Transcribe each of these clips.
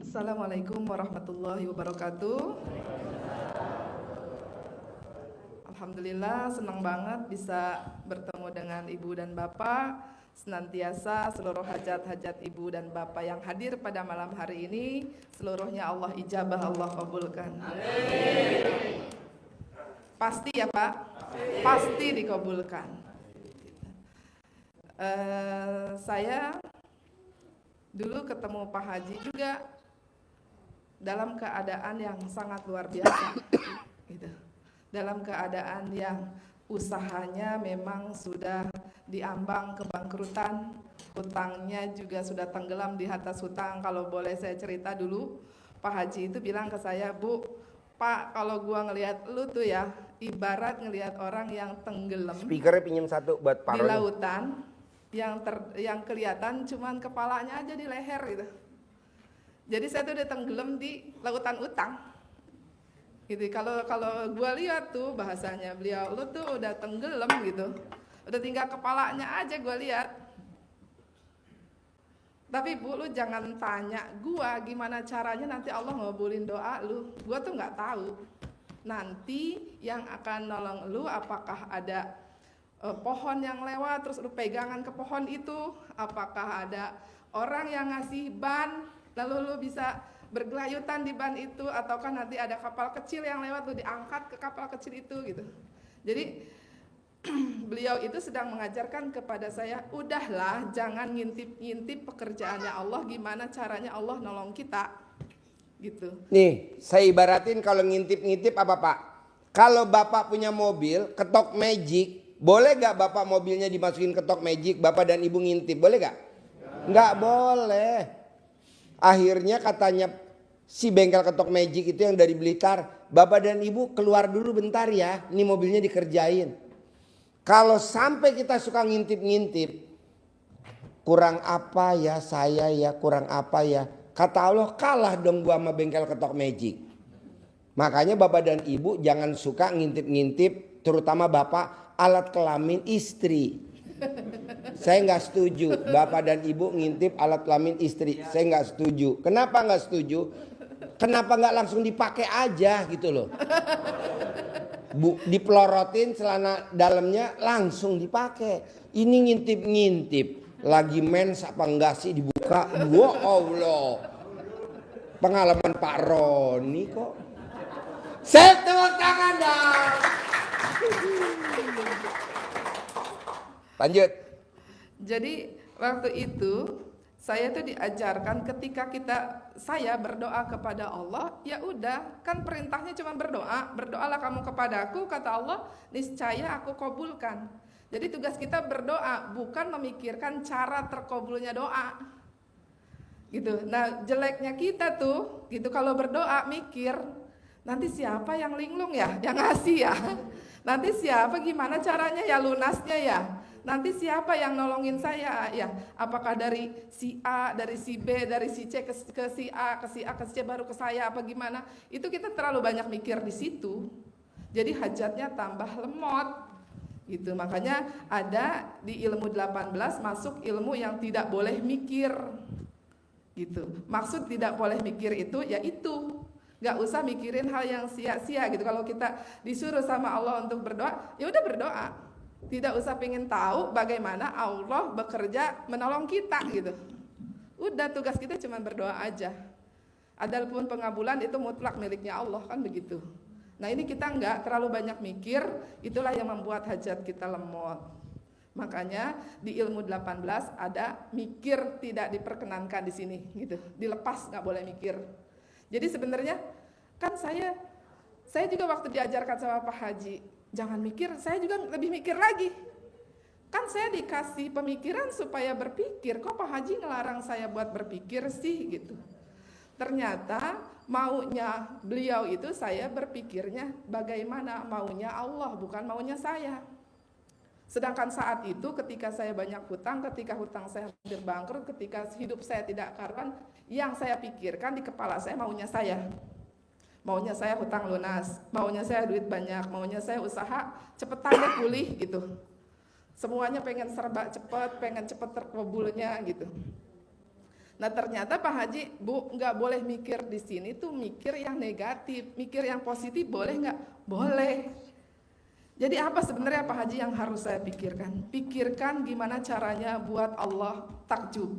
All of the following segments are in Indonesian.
Assalamualaikum warahmatullahi wabarakatuh. Alhamdulillah, senang banget bisa bertemu dengan Ibu dan Bapak. Senantiasa seluruh hajat-hajat Ibu dan Bapak yang hadir pada malam hari ini, seluruhnya Allah ijabah, Allah kabulkan. Amin. Pasti ya Pak? Pasti dikabulkan. Saya dulu ketemu Pak Haji juga dalam keadaan yang sangat luar biasa, gitu. Dalam keadaan yang usahanya memang sudah diambang kebangkrutan, hutangnya juga sudah tenggelam di atas hutang. Kalau boleh saya cerita dulu, Pak Haji itu bilang ke saya, Bu, Pak, kalau gua ngelihat lu tuh ya, ibarat ngelihat orang yang tenggelam. Speakernya pinjam satu buat di lautan, yang kelihatan cuman kepalanya aja di leher gitu. Jadi saya tuh udah tenggelam di lautan utang. Gitu. Kalau gua lihat tuh bahasanya beliau, lu tuh udah tenggelam gitu. Udah tinggal kepalanya aja gua lihat. Tapi Bu, lu jangan tanya gua gimana caranya nanti Allah ngabulin doa lu. Gua tuh nggak tahu. Nanti yang akan nolong lu apakah ada pohon yang lewat terus lu pegangan ke pohon itu, apakah ada orang yang ngasih ban lalu lu bisa bergelayutan di ban itu, ataukah nanti ada kapal kecil yang lewat lu diangkat ke kapal kecil itu gitu. Jadi beliau itu sedang mengajarkan kepada saya, udahlah jangan ngintip-ngintip pekerjaannya Allah, gimana caranya Allah nolong kita gitu. Nih saya ibaratin kalau ngintip-ngintip apa Pak? Kalau Bapak punya mobil ketok magic, boleh gak Bapak mobilnya dimasukin ketok magic, Bapak dan Ibu ngintip, boleh gak? Nggak boleh. Akhirnya katanya si bengkel ketok magic itu yang dari Blitar, Bapak dan Ibu keluar dulu bentar ya, ini mobilnya dikerjain. Kalau sampai kita suka ngintip-ngintip, kurang apa ya saya ya, kurang apa ya, kata Allah kalah dong gua sama bengkel ketok magic. Makanya Bapak dan Ibu jangan suka ngintip-ngintip, terutama Bapak, alat kelamin istri. Saya nggak setuju Bapak dan Ibu ngintip alat kelamin istri. Saya nggak setuju. Kenapa nggak setuju? Kenapa nggak langsung dipakai aja gitu loh? Dipelorotin celana dalamnya langsung dipakai. Ini ngintip-ngintip. Lagi mens apa enggak sih dibuka? Wah Allah. Pengalaman Pak Roni kok. Saya tepuk tangan dong. Lanjut. Jadi waktu itu saya tuh diajarkan ketika saya berdoa kepada Allah, ya udah kan perintahnya cuma berdoa, berdoalah kamu kepadaku, kata Allah, niscaya aku kabulkan. Jadi tugas kita berdoa, bukan memikirkan cara terkabulnya doa. Gitu. Nah, jeleknya kita tuh gitu kalau berdoa mikir, nanti siapa yang linglung ya, yang ngasih ya. Nanti siapa gimana caranya ya lunasnya ya. Nanti siapa yang nolongin saya ya? Apakah dari si A, dari si B, dari si C ke si A, ke si A, ke si C baru ke saya apa gimana? Itu kita terlalu banyak mikir di situ. Jadi hajatnya tambah lemot. Gitu. Makanya ada di ilmu 18 masuk ilmu yang tidak boleh mikir. Gitu. Maksud tidak boleh mikir itu ya itu. Gak usah mikirin hal yang sia-sia gitu. Kalau kita disuruh sama Allah untuk berdoa, ya udah berdoa. Tidak usah pengen tahu bagaimana Allah bekerja menolong kita gitu. Udah tugas kita cuma berdoa aja. Adapun pengabulan itu mutlak miliknya Allah kan begitu. Nah ini kita enggak terlalu banyak mikir, itulah yang membuat hajat kita lemot. Makanya di ilmu 18 ada mikir tidak diperkenankan di sini gitu. Dilepas nggak boleh mikir. Jadi sebenarnya kan saya juga waktu diajarkan sama Pak Haji, jangan mikir, saya juga lebih mikir lagi. Kan saya dikasih pemikiran supaya berpikir, kok Pak Haji ngelarang saya buat berpikir sih gitu. Ternyata maunya beliau itu saya berpikirnya bagaimana maunya Allah, bukan maunya saya. Sedangkan saat itu ketika saya banyak hutang, ketika hutang saya hampir bangkrut, ketika hidup saya tidak karuan, yang saya pikirkan di kepala saya maunya saya. Maunya saya hutang lunas, maunya saya duit banyak, maunya saya usaha cepetan deh pulih gitu. Semuanya pengen serba cepet, pengen cepet terkabulnya gitu. Nah ternyata Pak Haji, Bu, nggak boleh mikir di sini tuh mikir yang negatif, mikir yang positif boleh nggak? Boleh. Jadi apa sebenarnya Pak Haji yang harus saya pikirkan? Pikirkan gimana caranya buat Allah takjub.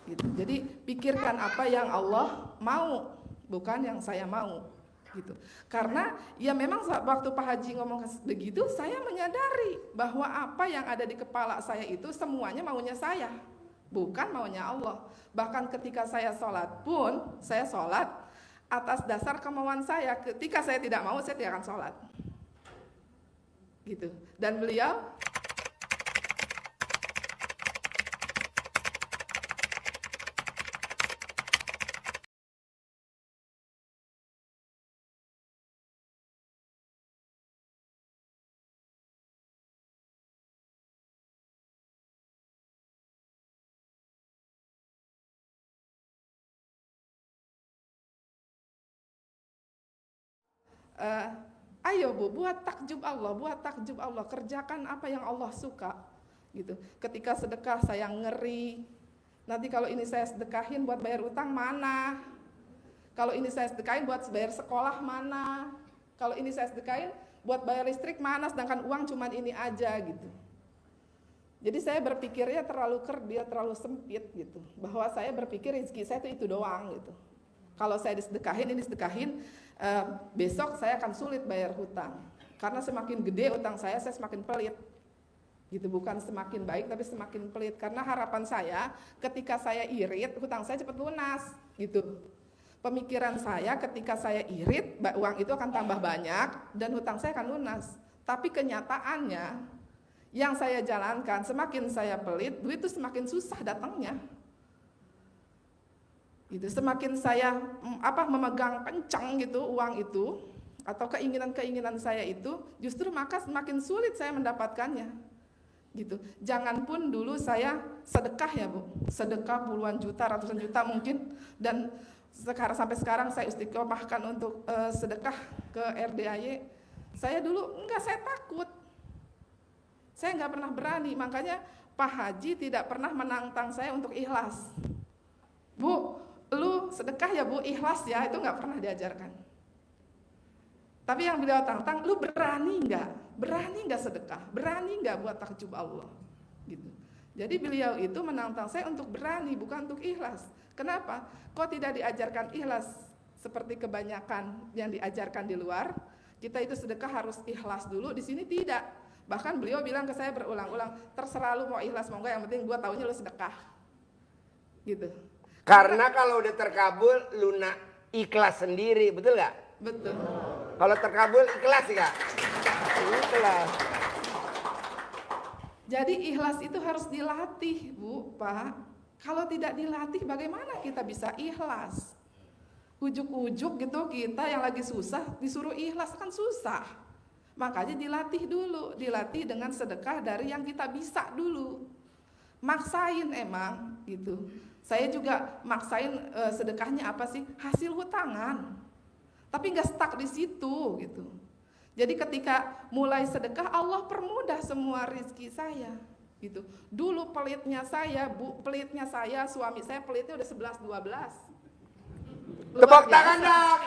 Gitu. Jadi pikirkan apa yang Allah mau, bukan yang saya mau. Gitu. Karena ya memang waktu Pak Haji ngomong begitu, saya menyadari bahwa apa yang ada di kepala saya itu semuanya maunya saya, bukan maunya Allah. Bahkan ketika saya sholat pun, saya sholat atas dasar kemauan saya. Ketika saya tidak mau, saya tidak akan sholat. Gitu. Dan beliau ayo Bu, buat takjub Allah, kerjakan apa yang Allah suka. Gitu. Ketika sedekah saya ngeri, nanti kalau ini saya sedekahin buat bayar utang mana? Kalau ini saya sedekahin buat bayar sekolah mana? Kalau ini saya sedekahin buat bayar listrik mana? Sedangkan uang cuman ini aja gitu. Jadi saya berpikirnya terlalu terlalu sempit gitu. Bahwa saya berpikir rezeki saya itu doang gitu. Kalau saya disedekahin, besok saya akan sulit bayar hutang. Karena semakin gede utang saya semakin pelit. Gitu, bukan semakin baik tapi semakin pelit. Karena harapan saya ketika saya irit, hutang saya cepat lunas. Gitu. Pemikiran saya ketika saya irit, uang itu akan tambah banyak dan hutang saya akan lunas. Tapi kenyataannya yang saya jalankan, semakin saya pelit, duit itu semakin susah datangnya. Gitu, semakin saya memegang kencang gitu uang itu atau keinginan-keinginan saya itu, justru maka semakin sulit saya mendapatkannya. Gitu. Jangan pun dulu saya sedekah ya Bu, sedekah puluhan juta, ratusan juta mungkin, dan sampai sekarang saya istiqomahkan untuk sedekah ke RDAY. Saya dulu saya takut, saya nggak pernah berani, makanya Pak Haji tidak pernah menantang saya untuk ikhlas. Bu, lu sedekah ya Bu, ikhlas ya, itu nggak pernah diajarkan. Tapi yang beliau tantang, lu berani nggak sedekah, berani nggak buat takjub Allah, gitu. Jadi beliau itu menantang saya untuk berani, bukan untuk ikhlas. Kenapa? Kok tidak diajarkan ikhlas seperti kebanyakan yang diajarkan di luar? Kita itu sedekah harus ikhlas dulu, di sini tidak. Bahkan beliau bilang ke saya berulang-ulang, terserah lu mau ikhlas mau enggak, yang penting gua taunya lu sedekah, gitu. Karena kalau udah terkabul, lunak ikhlas sendiri, betul nggak? Betul. Kalau terkabul ikhlas ya? Ikhlas. Jadi ikhlas itu harus dilatih, Bu, Pak. Kalau tidak dilatih, bagaimana kita bisa ikhlas? Ujuk-ujuk gitu kita yang lagi susah disuruh ikhlas kan susah. Makanya dilatih dulu, dilatih dengan sedekah dari yang kita bisa dulu. Maksain emang gitu. Saya juga maksain sedekahnya apa sih? Hasil hutangan. Tapi nggak stuck di situ gitu. Jadi ketika mulai sedekah, Allah permudah semua rezeki saya gitu. Dulu pelitnya saya, Bu, pelitnya saya, suami saya pelitnya udah 11-12. Tepuk tangan dong.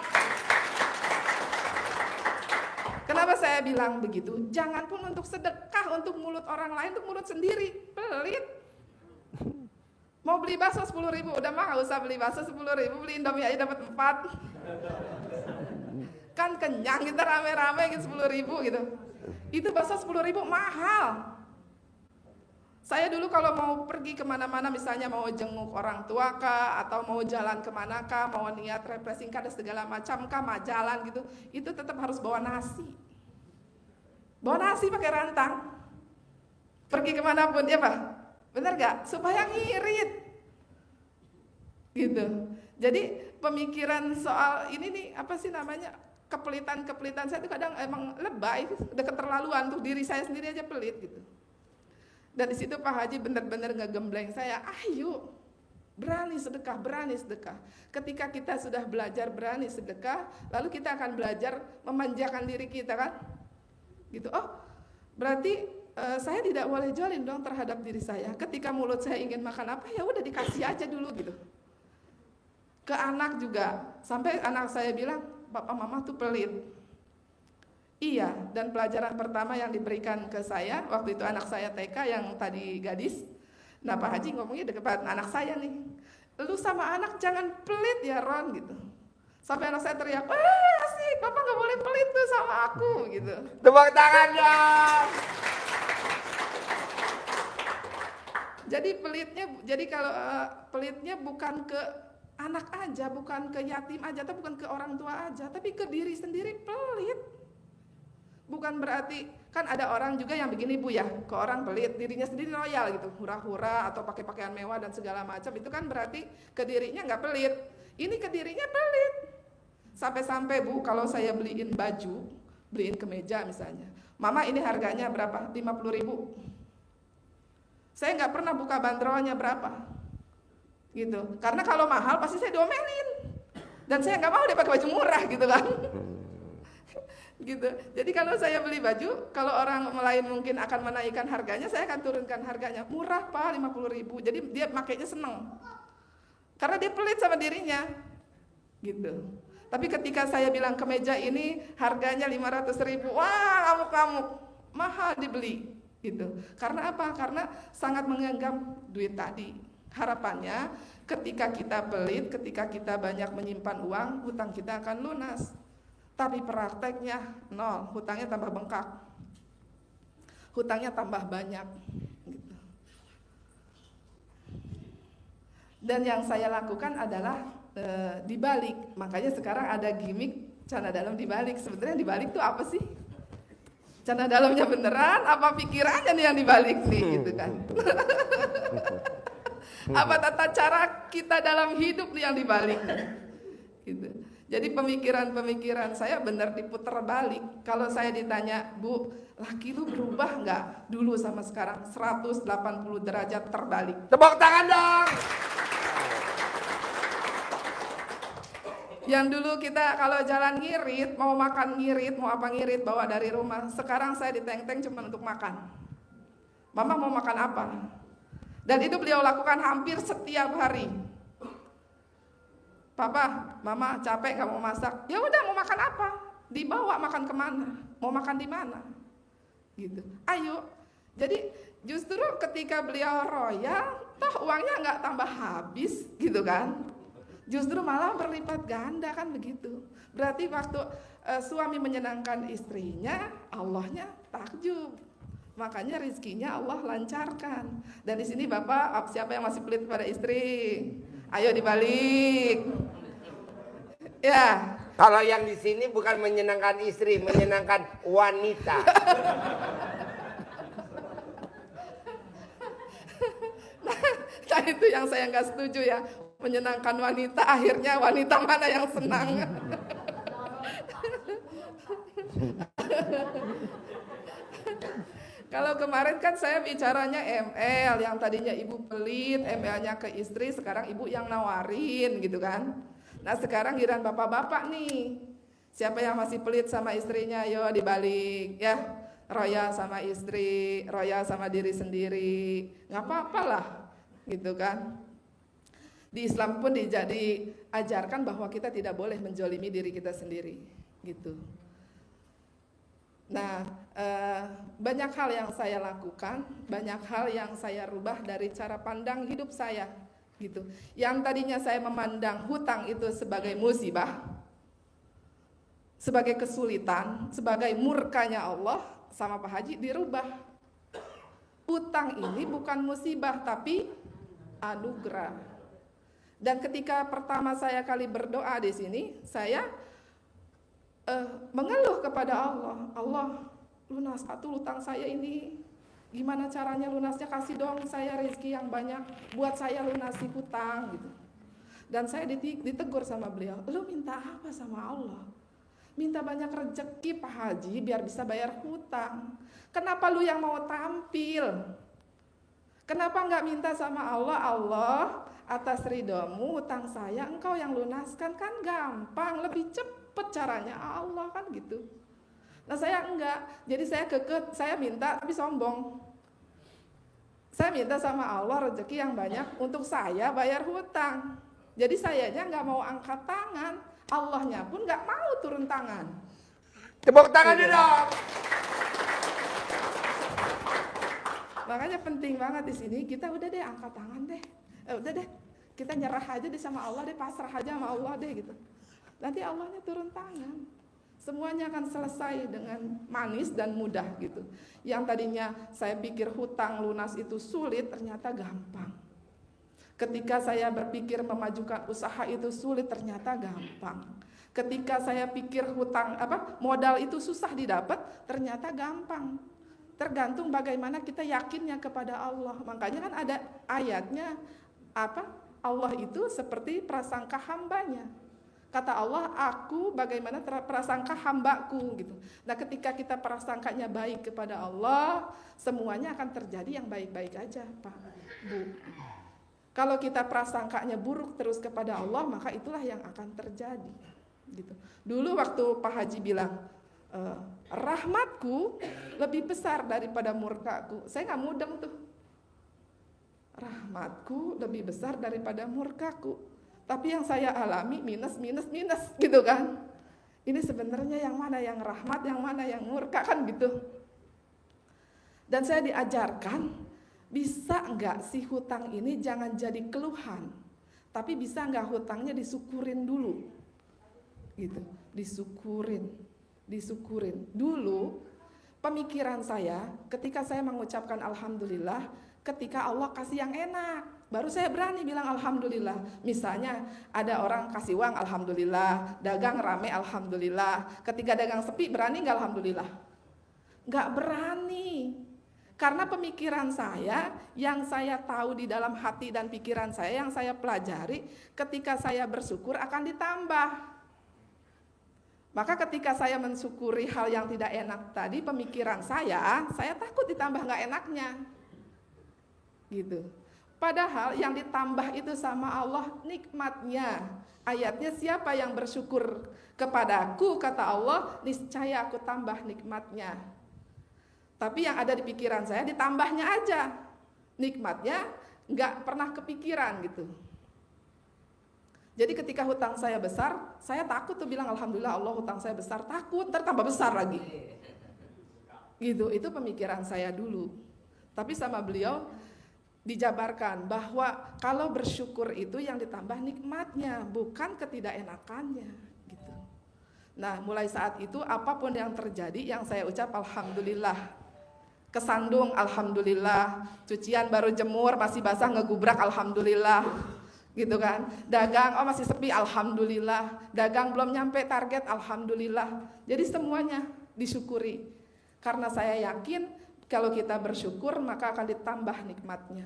Kenapa saya bilang begitu? Jangan pun untuk sedekah untuk mulut orang lain, untuk mulut sendiri, pelit. Mau beli bakso 10.000, udah mah gak usah beli bakso 10.000, beli Indomie aja dapat 4. Kan kenyang kita rame-rame gitu 10.000 gitu. Itu bakso 10.000 mahal. Saya dulu kalau mau pergi kemana-mana, misalnya mau jenguk orang tua kah, atau mau jalan kemana kah, mau niat refreshing kah, dan segala macam kah, mau jalan gitu, itu tetap harus bawa nasi. Bawa nasi pakai rantang. Pergi kemanapun, ya Pak? Bener gak? Supaya ngirit. Gitu. Jadi pemikiran soal ini nih, apa sih namanya, kepelitan-kepelitan saya itu kadang emang lebay, udah keterlaluan, untuk diri saya sendiri aja pelit gitu. Dan di situ Pak Haji benar-benar ngegembleng saya, ayo berani sedekah, berani sedekah. Ketika kita sudah belajar berani sedekah, lalu kita akan belajar memanjakan diri kita kan, gitu. Oh, berarti saya tidak boleh zalim dong terhadap diri saya. Ketika mulut saya ingin makan apa, ya udah dikasih aja dulu gitu. Ke anak juga, sampai anak saya bilang, papa mama tuh pelit. Iya, dan pelajaran pertama yang diberikan ke saya, waktu itu anak saya TK yang tadi gadis. Nah Pak Haji ngomongnya dekat anak saya nih, lu sama anak jangan pelit ya Ron gitu. Sampai anak saya teriak, asik, papa gak boleh pelit tuh sama aku gitu. Tepuk tangan dong. Jadi kalau pelitnya bukan ke anak aja, bukan ke yatim aja, atau bukan ke orang tua aja, tapi ke diri sendiri pelit. Bukan berarti, kan ada orang juga yang begini Bu ya, ke orang pelit, dirinya sendiri royal gitu, hura-hura atau pakai pakaian mewah dan segala macam, itu kan berarti ke dirinya nggak pelit. Ini ke dirinya pelit. Sampai-sampai Bu, kalau saya beliin baju, beliin kemeja misalnya, mama ini harganya berapa? 50.000. Saya nggak pernah buka bandrolnya berapa, gitu. Karena kalau mahal pasti saya diomelin, dan saya nggak mau dia pakai baju murah gitu kan. Gitu. Jadi kalau saya beli baju, kalau orang lain mungkin akan menaikkan harganya, saya akan turunkan harganya. Murah Pak, 50.000. Jadi dia makainya seneng. Karena dia pelit sama dirinya. Gitu. Tapi ketika saya bilang kemeja ini harganya 500.000, wah ngamuk-ngamuk, mahal dibeli. Gitu. Karena apa? Karena sangat menggenggam duit tadi. Harapannya ketika kita pelit, ketika kita banyak menyimpan uang, hutang kita akan lunas. Tapi prakteknya nol, hutangnya tambah bengkak, hutangnya tambah banyak gitu. Dan yang saya lakukan adalah dibalik. Makanya sekarang ada gimmick canda dalam dibalik. Sebenarnya dibalik itu apa sih? Canda dalamnya beneran, apa pikirannya nih yang dibalik nih gitu kan. Apa tata cara kita dalam hidup nih yang dibalik gitu. Jadi pemikiran-pemikiran saya benar diputar balik. Kalau saya ditanya, Bu, laki lu berubah nggak dulu sama sekarang? 180 derajat terbalik. Tepuk tangan dong. Yang dulu kita kalau jalan ngirit, mau makan ngirit, mau apa ngirit, bawa dari rumah. Sekarang saya diteng-teng cuma untuk makan. Mama mau makan apa? Dan itu beliau lakukan hampir setiap hari. Papa, mama capek gak mau masak. Ya udah mau makan apa? Dibawa makan kemana? Mau makan di mana? Gitu. Ayo. Jadi justru ketika beliau royal, toh uangnya nggak tambah habis, gitu kan? Justru malah berlipat ganda kan begitu. Berarti waktu suami menyenangkan istrinya, Allahnya takjub. Makanya rizkinya Allah lancarkan. Dan di sini Bapak, siapa yang masih pelit pada istri? Ayo dibalik. Ya. Kalau yang di sini bukan menyenangkan istri, menyenangkan wanita. Nah itu yang saya nggak setuju ya. Menyenangkan wanita, akhirnya wanita mana yang senang? Kalau kemarin kan saya bicaranya ML, yang tadinya ibu pelit, ML-nya ke istri, sekarang ibu yang nawarin gitu kan. Nah sekarang giliran bapak-bapak nih, siapa yang masih pelit sama istrinya, yo dibalik ya, royal sama istri, royal sama diri sendiri, nggak apa-apa lah gitu kan. Di Islam pun diajarkan bahwa kita tidak boleh menjolimi diri kita sendiri gitu. Nah, banyak hal yang saya lakukan, banyak hal yang saya rubah dari cara pandang hidup saya, gitu. Yang tadinya saya memandang hutang itu sebagai musibah, sebagai kesulitan, sebagai murkanya Allah, sama Pak Haji dirubah. Hutang ini bukan musibah, tapi anugerah. Dan ketika pertama saya kali berdoa di sini, saya mengeluh kepada Allah, Allah lunas satu hutang saya ini, gimana caranya lunasnya, kasih dong saya rezeki yang banyak buat saya lunasi hutang gitu. Dan saya ditegur sama beliau, lu minta apa sama Allah? Minta banyak rezeki Pak Haji biar bisa bayar hutang. Kenapa lu yang mau tampil? Kenapa nggak minta sama Allah, Allah atas ridhomu hutang saya engkau yang lunaskan, kan gampang, lebih cepat caranya Allah kan gitu. Nah saya enggak, jadi saya kekeh, saya minta tapi sombong. Saya minta sama Allah rezeki yang banyak untuk saya bayar hutang. Jadi sayanya nggak mau angkat tangan, Allahnya pun nggak mau turun tangan. Tepuk tangan dong. Makanya penting banget di sini kita udah deh angkat tangan deh, udah deh kita nyerah aja deh sama Allah deh, pasrah aja sama Allah deh gitu. Nanti Allahnya turun tangan, semuanya akan selesai dengan manis dan mudah gitu. Yang tadinya saya pikir hutang lunas itu sulit, ternyata gampang. Ketika saya berpikir memajukan usaha itu sulit, ternyata gampang. Ketika saya pikir modal itu susah didapat, ternyata gampang. Tergantung bagaimana kita yakinnya kepada Allah. Makanya kan ada ayatnya Allah itu seperti prasangka hambanya. Kata Allah, aku bagaimana prasangka hambaku gitu. Nah, ketika kita prasangkanya baik kepada Allah, semuanya akan terjadi yang baik-baik aja, Pak, Bu. Kalau kita prasangkanya buruk terus kepada Allah, maka itulah yang akan terjadi. Gitu. Dulu waktu Pak Haji bilang, rahmatku lebih besar daripada murkaku. Saya nggak mudeng tuh. Rahmatku lebih besar daripada murkaku. Tapi yang saya alami minus gitu kan. Ini sebenarnya yang mana yang rahmat, yang mana yang murka kan gitu. Dan saya diajarkan, bisa nggak sih hutang ini jangan jadi keluhan. Tapi bisa nggak hutangnya disyukurin dulu. Gitu, disyukurin. Dulu pemikiran saya ketika saya mengucapkan alhamdulillah, ketika Allah kasih yang enak, baru saya berani bilang alhamdulillah. Misalnya ada orang kasih uang alhamdulillah, dagang rame alhamdulillah. Ketika dagang sepi berani nggak alhamdulillah? Nggak berani. Karena pemikiran saya, yang saya tahu di dalam hati dan pikiran saya, yang saya pelajari, ketika saya bersyukur akan ditambah. Maka ketika saya mensyukuri hal yang tidak enak tadi, pemikiran saya takut ditambah nggak enaknya. Gitu. Padahal yang ditambah itu sama Allah nikmatnya. Ayatnya, siapa yang bersyukur kepadaku, kata Allah, niscaya aku tambah nikmatnya. Tapi yang ada di pikiran saya ditambahnya aja. Nikmatnya nggak pernah kepikiran gitu. Jadi ketika hutang saya besar, saya takut tuh bilang alhamdulillah Allah hutang saya besar, takut ntar tambah besar lagi. Gitu, itu pemikiran saya dulu. Tapi sama beliau dijabarkan bahwa kalau bersyukur itu yang ditambah nikmatnya, bukan ketidakenakannya gitu. Nah, mulai saat itu apapun yang terjadi, yang saya ucap alhamdulillah. Kesandung alhamdulillah, cucian baru jemur masih basah ngegubrak alhamdulillah. Gitu kan, dagang masih sepi alhamdulillah, dagang belum nyampe target alhamdulillah. Jadi semuanya disyukuri, karena saya yakin kalau kita bersyukur maka akan ditambah nikmatnya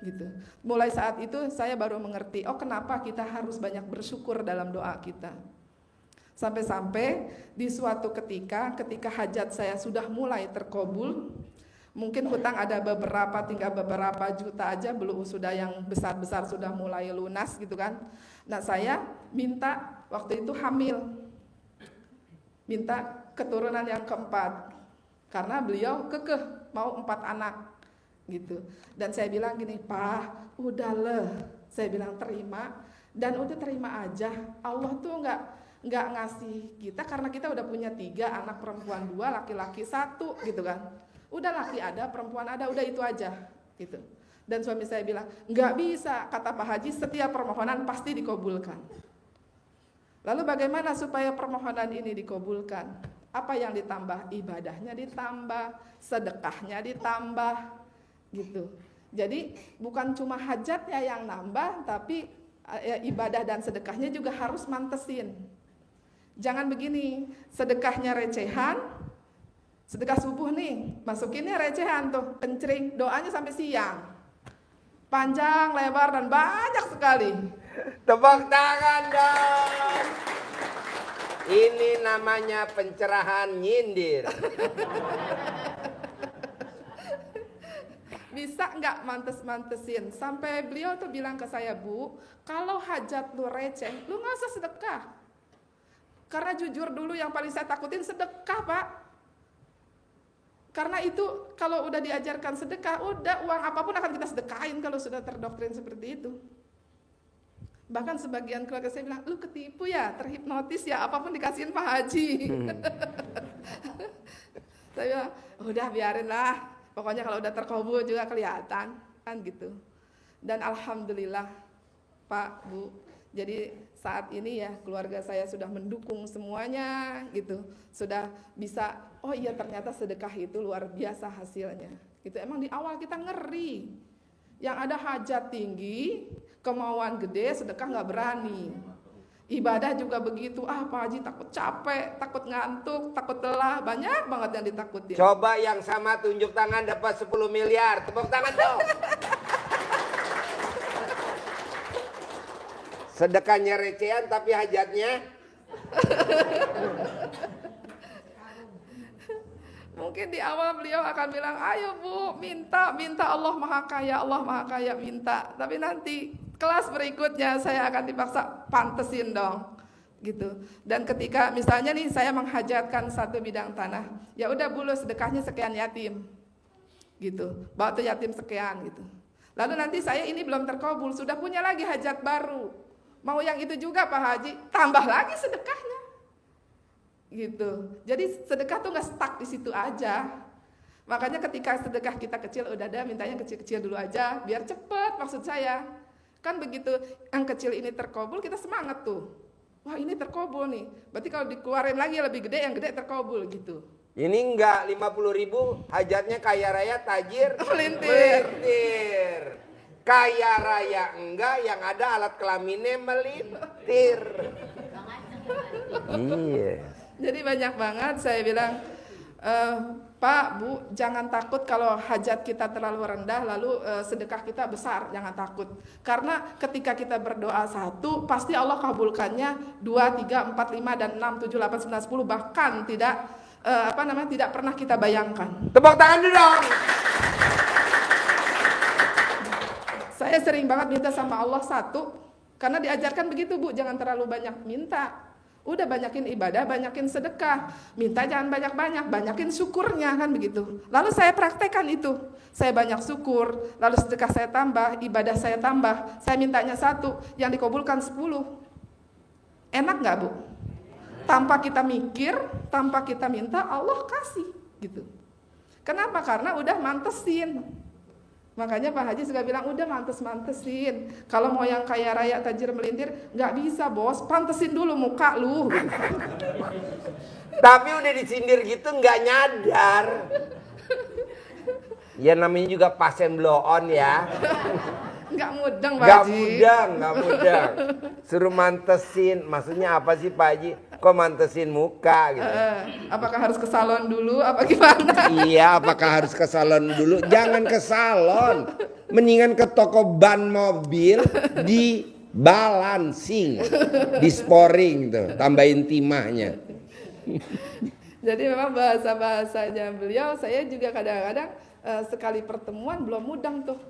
gitu. Mulai saat itu saya baru mengerti, kenapa kita harus banyak bersyukur dalam doa kita. Sampai-sampai di suatu ketika hajat saya sudah mulai terkabul, mungkin hutang ada tinggal beberapa juta aja, belum sudah yang besar-besar sudah mulai lunas gitu kan. Nah, saya minta waktu itu hamil, minta keturunan yang keempat, karena beliau kekeh mau 4 anak gitu. Dan saya bilang gini, Pak, udahlah, saya bilang terima, dan udah terima aja. Allah tuh nggak ngasih kita karena kita udah punya 3, anak perempuan 2, laki-laki 1 gitu kan. Udah laki ada, perempuan ada, udah itu aja gitu. Dan suami saya bilang, nggak bisa, kata Pak Haji, setiap permohonan pasti dikabulkan. Lalu bagaimana supaya permohonan ini dikabulkan? Apa yang ditambah? Ibadahnya ditambah, sedekahnya ditambah gitu. Jadi bukan cuma hajatnya yang nambah, tapi ibadah dan sedekahnya juga harus mantesin. Jangan begini, sedekahnya recehan, sedekah subuh nih, masukinnya recehan tuh, kencring, doanya sampai siang. Panjang, lebar, dan banyak sekali. Tepuk tangan dong. Ini namanya pencerahan nyindir. Bisa nggak mantesin? Sampai beliau tuh bilang ke saya, Bu, kalau hajat lu receh, lu nggak usah sedekah. Karena jujur dulu yang paling saya takutin sedekah, Pak. Karena itu kalau udah diajarkan sedekah, udah uang apapun akan kita sedekahin kalau sudah terdoktrin seperti itu. Bahkan sebagian keluarga saya bilang, lu ketipu ya, terhipnotis ya, apapun dikasihin Pak Haji. Saya bilang, udah biarin lah, pokoknya kalau udah terkabul juga kelihatan, kan gitu. Dan alhamdulillah Pak, Bu, jadi saat ini ya keluarga saya sudah mendukung semuanya gitu. Sudah bisa, oh iya ternyata sedekah itu luar biasa hasilnya. Gitu. Emang di awal kita ngeri. Yang ada hajat tinggi, kemauan gede, sedekah nggak berani. Ibadah juga begitu, Pak Haji takut capek, takut ngantuk, takut lelah, banyak banget yang ditakutin. Coba yang sama tunjuk tangan dapat 10 miliar, tepuk tangan dong. Sedekahnya recehan tapi hajatnya mungkin di awal beliau akan bilang, ayo Bu, minta Allah Maha Kaya, minta. Tapi nanti kelas berikutnya saya akan dipaksa pantesin dong, gitu. Dan ketika misalnya nih saya menghajatkan satu bidang tanah, ya udah Bu, sedekahnya sekian yatim, gitu. Bawa tuh yatim sekian, gitu. Lalu nanti saya ini belum terkabul, sudah punya lagi hajat baru. Mau yang itu juga Pak Haji, tambah lagi sedekahnya. Gitu. Jadi sedekah tuh nggak stuck di situ aja. Makanya ketika sedekah kita kecil, udah ada mintanya kecil-kecil dulu aja, biar cepet maksud saya. Kan begitu yang kecil ini terkabul, kita semangat tuh. Wah ini terkabul nih, berarti kalau dikeluarin lagi lebih gede, yang gede terkabul gitu. Ini enggak 50.000, hajatnya kaya raya, tajir, Melintir. Kaya raya enggak, yang ada alat kelaminnya melintir. Iya. Jadi banyak banget saya bilang, Pak, Bu, jangan takut kalau hajat kita terlalu rendah, lalu sedekah kita besar, jangan takut. Karena ketika kita berdoa 1, pasti Allah kabulkannya 2, 3, 4, 5, dan 6, 7, 8, 9, 10, bahkan tidak tidak pernah kita bayangkan. Tepuk tangan dulu dong. Saya sering banget minta sama Allah 1, karena diajarkan begitu Bu, jangan terlalu banyak minta. Udah banyakin ibadah, banyakin sedekah. Minta jangan banyak-banyak, banyakin syukurnya kan begitu. Lalu saya praktekkan itu. Saya banyak syukur, lalu sedekah saya tambah, ibadah saya tambah. Saya mintanya 1, yang dikabulkan 10. Enak nggak Bu? Tanpa kita mikir, tanpa kita minta, Allah kasih gitu. Kenapa? Karena udah mantesin. Makanya Pak Haji suka bilang, udah mantesin. Kalau mau yang kaya raya, tajir, melintir, nggak bisa Bos, pantesin dulu muka lu. Tapi udah disindir gitu nggak nyadar. Ya namanya juga pasien blow on ya. Nggak mudeng Pak Nggak Haji. mudeng. Suruh mantesin, maksudnya apa sih Pak Haji? Kok mantesin muka gitu? Apakah harus ke salon dulu, apa gimana? Iya, apakah harus ke salon dulu? Jangan ke salon. Mendingan ke toko ban mobil di balancing, di sporing tuh, tambahin timahnya. Jadi memang bahasa-bahasanya beliau, saya juga kadang-kadang sekali pertemuan belum mudeng tuh.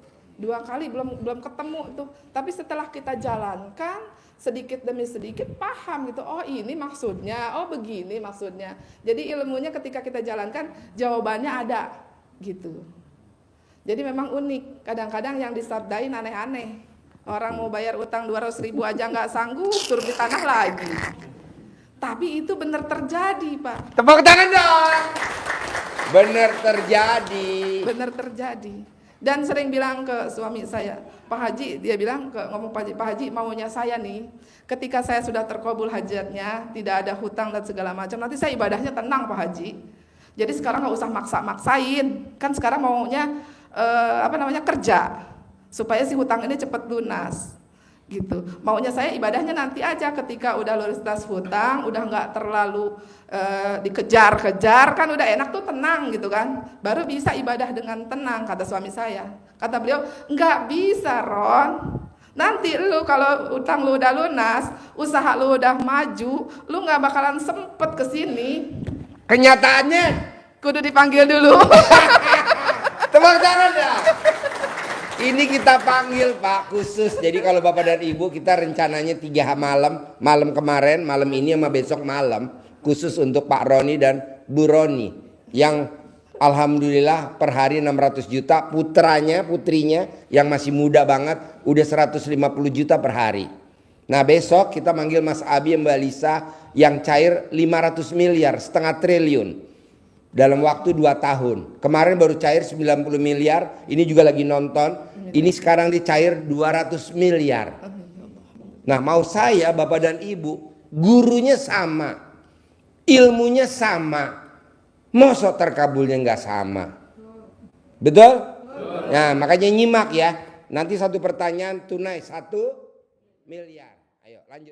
2 kali belum ketemu tuh. Tapi setelah kita jalankan sedikit demi sedikit paham gitu. Oh ini maksudnya, oh begini maksudnya. Jadi ilmunya ketika kita jalankan jawabannya ada gitu. Jadi memang unik. Kadang-kadang yang disabdain aneh-aneh. Orang mau bayar utang 200.000 aja nggak sanggup, suruh di tanah lagi. Tapi itu benar terjadi Pak. Tepuk tangan dong. Benar terjadi. Benar terjadi. Dan sering bilang ke suami saya, Pak Haji, dia bilang ngomong Pak Haji maunya saya nih, ketika saya sudah terkabul hajatnya, tidak ada hutang dan segala macam, nanti saya ibadahnya tenang Pak Haji. Jadi sekarang nggak usah maksa-maksain, kan sekarang maunya kerja supaya si hutang ini cepat lunas. Gitu. Maunya saya ibadahnya nanti aja ketika udah lunas hutang, udah nggak terlalu dikejar-kejar, kan udah enak tuh tenang gitu kan. Baru bisa ibadah dengan tenang, kata suami saya. Kata beliau, nggak bisa Ron. Nanti lu kalau utang lu udah lunas, usaha lu udah maju, lu nggak bakalan sempet kesini. Kenyataannya Kudu dipanggil dulu. tepuk tangan dah. Ini kita panggil Pak khusus. Jadi kalau Bapak dan Ibu kita rencananya 3 malam kemarin, malam ini sama besok malam khusus untuk Pak Roni dan Bu Roni yang alhamdulillah per hari 600 juta, putrinya yang masih muda banget udah 150 juta per hari. Nah besok kita manggil Mas Abi dan Mbak Lisa yang cair 500 miliar, setengah triliun. Dalam waktu 2 tahun. Kemarin baru cair 90 miliar. Ini juga lagi nonton. Ini sekarang dicair 200 miliar. Nah mau saya Bapak dan Ibu, gurunya sama, ilmunya sama, mosok terkabulnya nggak sama. Betul? Nah makanya nyimak ya. Nanti satu pertanyaan tunai 1 miliar. Ayo lanjut.